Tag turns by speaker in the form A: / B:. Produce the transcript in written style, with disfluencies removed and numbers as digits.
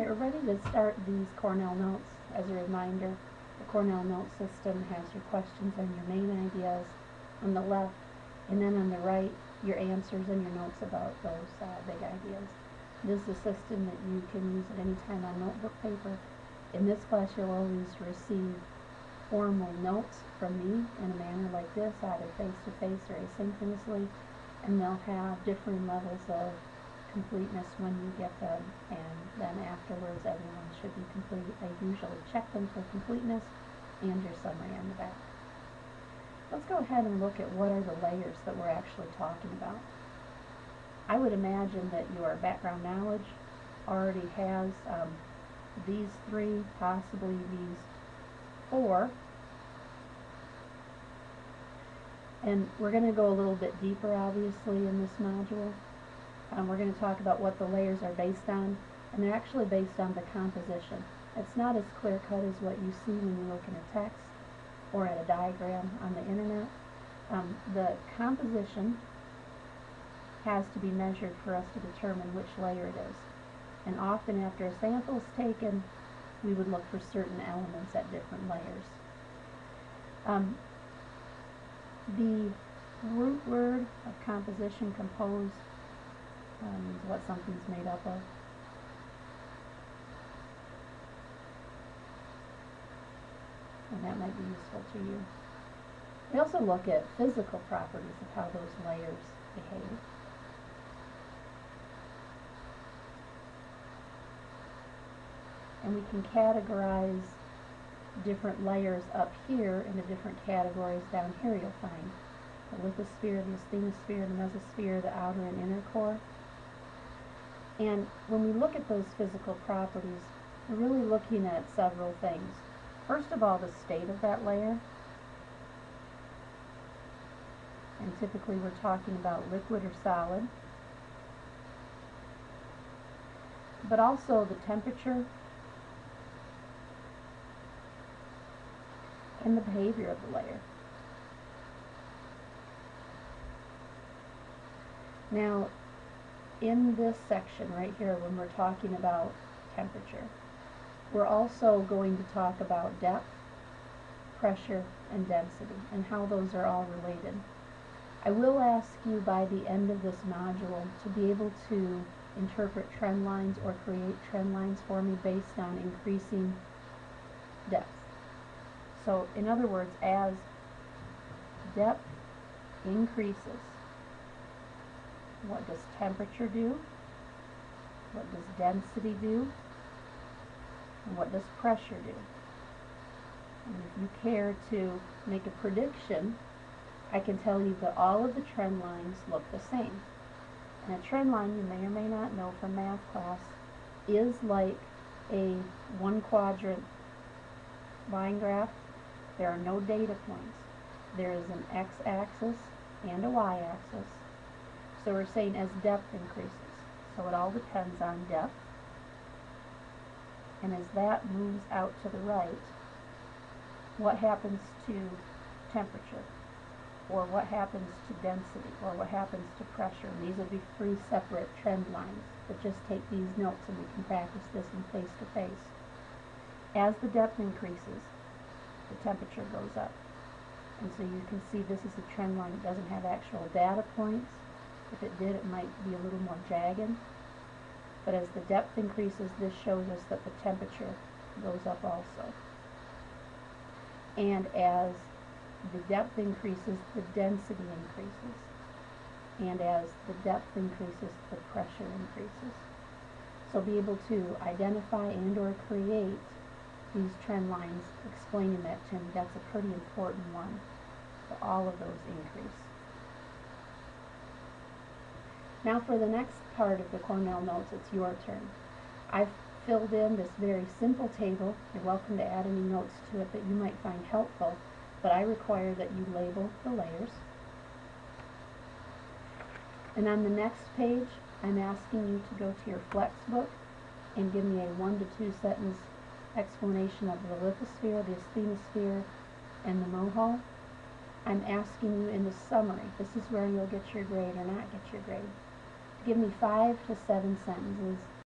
A: Alright, we're ready to start these Cornell notes. As a reminder, the Cornell note system has your questions and your main ideas on the left, and then on the right, your answers and your notes about those big ideas. This is a system that you can use at any time on notebook paper. In this class, you'll always receive formal notes from me in a manner like this, either face-to-face or asynchronously, and they'll have differing levels of completeness when you get them, and then afterwards everyone should be complete. I usually check them for completeness and your summary on the back. Let's go ahead and look at what are the layers that we're actually talking about. I would imagine that your background knowledge already has these three, possibly these four, and we're going to go a little bit deeper obviously in this module. We're going to talk about what the layers are based on, and they're actually based on the composition. It's not as clear-cut as what you see when you look in a text or at a diagram on the internet. The composition has to be measured for us to determine which layer it is. And often after a sample is taken, we would look for certain elements at different layers. The root word of composition, compose, means what something's made up of. And that might be useful to you. We also look at physical properties of how those layers behave. And we can categorize different layers up here into different categories down here. You'll find the lithosphere, the asthenosphere, the mesosphere, the outer and inner core. And when we look at those physical properties, we're really looking at several things. First of all, the state of that layer. And typically we're talking about liquid or solid. But also the temperature and the behavior of the layer. Now, in this section right here, when we're talking about temperature, we're also going to talk about depth, pressure, and density, and how those are all related. I will ask you by the end of this module to be able to interpret trend lines or create trend lines for me based on increasing depth. So, in other words, as depth increases, what does temperature do? What does density do? And what does pressure do? And if you care to make a prediction, I can tell you that all of the trend lines look the same. And a trend line, you may or may not know from math class, is like a one-quadrant line graph. There are no data points. There is an x-axis and a y-axis. So we're saying as depth increases. So it all depends on depth. And as that moves out to the right, what happens to temperature? Or what happens to density? Or what happens to pressure? And these will be three separate trend lines. But just take these notes and we can practice this in face-to-face. As the depth increases, the temperature goes up. And so you can see this is a trend line. It doesn't have actual data points. If it did, it might be a little more jagged. But as the depth increases, this shows us that the temperature goes up also. And as the depth increases, the density increases. And as the depth increases, the pressure increases. So be able to identify and or create these trend lines, explaining that to me. That's a pretty important one. So all of those increase. Now for the next part of the Cornell notes, it's your turn. I've filled in this very simple table. You're welcome to add any notes to it that you might find helpful, but I require that you label the layers. And on the next page, I'm asking you to go to your flex book and give me a 1 to 2 sentence explanation of the lithosphere, the asthenosphere, and the mohole. I'm asking you in the summary, this is where you'll get your grade or not get your grade, to give me 5 to 7 sentences